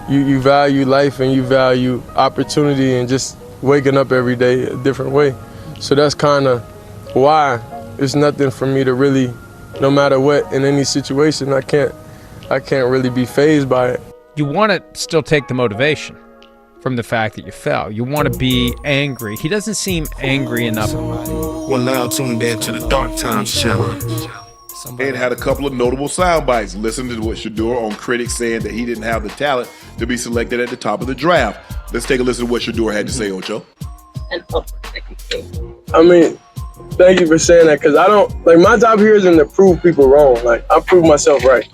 you value life and you value opportunity and just waking up every day a different way. So that's kind of why it's nothing for me to really, no matter what, in any situation, I can't really be fazed by it. You want to still take the motivation from the fact that you fell. You want to be angry. He doesn't seem angry enough. Well, now tuned in to the Dark Times channel. And had a couple of notable sound bites. Listen to what Shedeur on critics saying that he didn't have the talent to be selected at the top of the draft. Let's take a listen to what Shedeur had to say, Ocho. I mean, thank you for saying that, because I don't, like, my job here isn't to prove people wrong. Like, I prove myself right.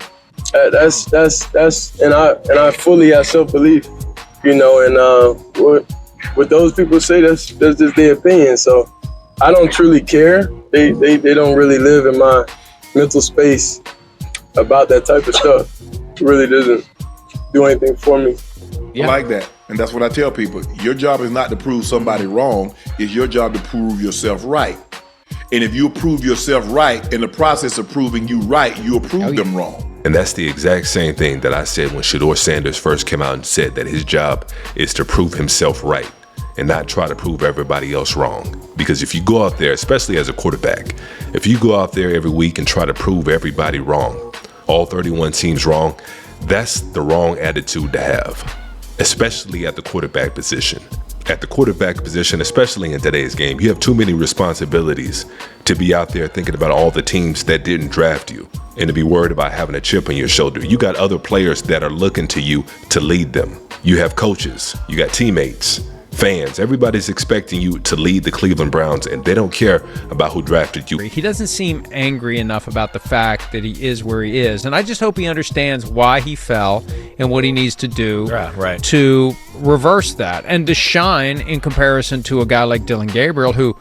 That's and I fully have self-belief, you know, and what those people say, that's just their opinion. So I don't truly care. They don't really live in my mental space about that type of stuff. It really doesn't do anything for me. Yeah. I like that. And that's what I tell people. Your job is not to prove somebody wrong. It's your job to prove yourself right. And if you prove yourself right, in the process of proving you right, you'll prove them wrong. And that's the exact same thing that I said when Shedeur Sanders first came out and said that his job is to prove himself right and not try to prove everybody else wrong. Because if you go out there, especially as a quarterback, if you go out there every week and try to prove everybody wrong, all 31 teams wrong, that's the wrong attitude to have, especially at the quarterback position. At the quarterback position, especially in today's game, you have too many responsibilities to be out there thinking about all the teams that didn't draft you and to be worried about having a chip on your shoulder. You got other players that are looking to you to lead them. You have coaches, you got teammates, fans. Everybody's expecting you to lead the Cleveland Browns, and they don't care about who drafted you. He doesn't seem angry enough about the fact that he is where he is. And I just hope he understands why he fell and what he needs to do to reverse that and to shine in comparison to a guy like Dylan Gabriel, who,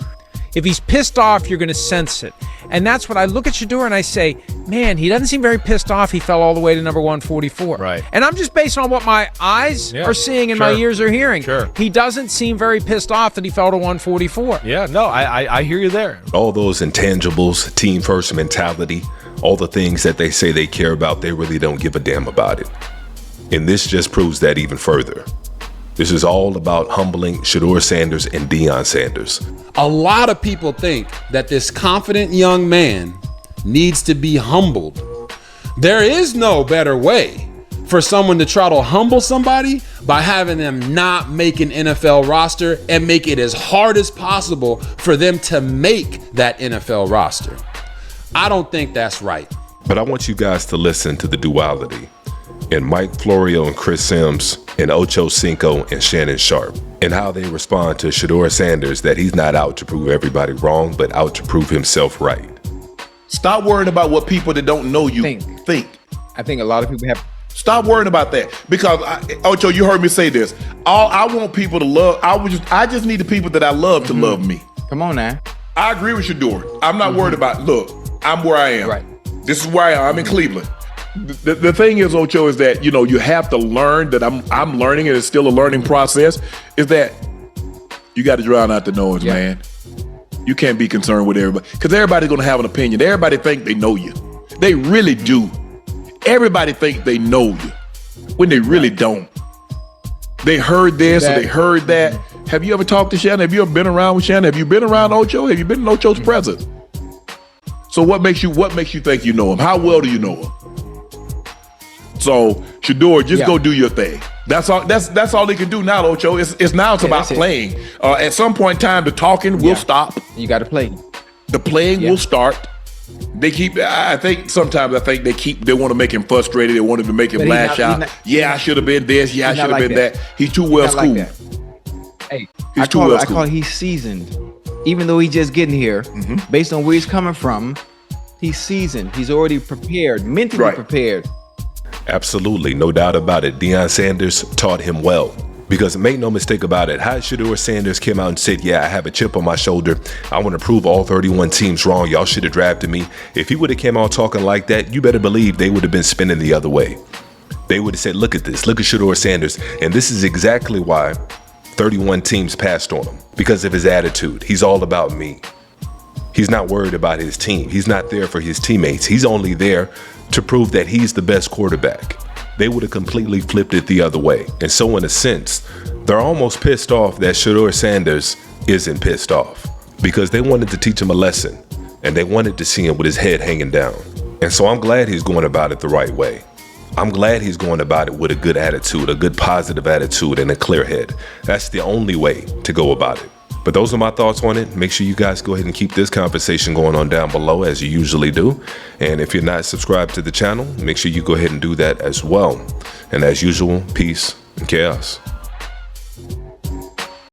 if he's pissed off, you're going to sense it. And that's what I look at Shedeur and I say, man, he doesn't seem very pissed off. He fell all the way to number 144. Right. And I'm just based on what my eyes are seeing and my ears are hearing. He doesn't seem very pissed off that he fell to 144. Yeah, no, I hear you there. All those intangibles, team first mentality, all the things that they say they care about, they really don't give a damn about it. And this just proves that even further. This is all about humbling Shedeur Sanders and Deion Sanders. A lot of people think that this confident young man needs to be humbled. There is no better way for someone to try to humble somebody by having them not make an NFL roster and make it as hard as possible for them to make that NFL roster. I don't think that's right. But I want you guys to listen to the duality in Mike Florio and Chris Sims and Ocho Cinco and Shannon Sharpe, and how they respond to Shedeur Sanders, that he's not out to prove everybody wrong, but out to prove himself right. Stop worrying about what people that don't know you think. I think a lot of people have. Stop worrying about that, because Ocho, you heard me say this. I want people to love. I just need the people that I love to love me. Come on now. I agree with Shedeur. I'm not worried about. Look, I'm where I am. Right. This is where I am. I'm in Cleveland. The thing is, Ocho, is that, you know, you have to learn that I'm learning, and it's still a learning process, is that you got to drown out the noise, man. You can't be concerned with everybody, because everybody's going to have an opinion. Everybody think they know you. They really do. Everybody think they know you when they really don't. They heard this or they heard that. Have you ever talked to Shannon? Have you ever been around with Shannon? Have you been around Ocho? Have you been in Ocho's presence? So what makes you think you know him? How well do you know him? So Shedeur, just go do your thing. That's all. That's all they can do now, Ocho. It's about playing. At some point in time, the talking will stop. You got to play. The playing will start. They keep. I think sometimes they want to make him frustrated. They want to make him lash out. I should have been this. Yeah, I should have been that. He's too well schooled. Hey, I call he's seasoned. Even though he's just getting here, based on where he's coming from, he's seasoned. He's already prepared, mentally prepared. Absolutely, no doubt about it. Deion Sanders taught him well. Because make no mistake about it, how Shedeur Sanders came out and said, I have a chip on my shoulder. I want to prove all 31 teams wrong. Y'all should have drafted me. If he would have came out talking like that, you better believe they would have been spinning the other way. They would have said, look at this. Look at Shedeur Sanders. And this is exactly why 31 teams passed on him. Because of his attitude. He's all about me. He's not worried about his team. He's not there for his teammates. He's only there to prove that he's the best quarterback. they would have completely flipped it the other way. And so in a sense, they're almost pissed off that Shedeur Sanders isn't pissed off, because they wanted to teach him a lesson and they wanted to see him with his head hanging down. And so I'm glad he's going about it the right way. I'm glad he's going about it with a good attitude, a good positive attitude, and a clear head. That's the only way to go about it. But those are my thoughts on it. Make sure you guys go ahead and keep this conversation going on down below, as you usually do. And if you're not subscribed to the channel, make sure you go ahead and do that as well. And as usual, peace and chaos.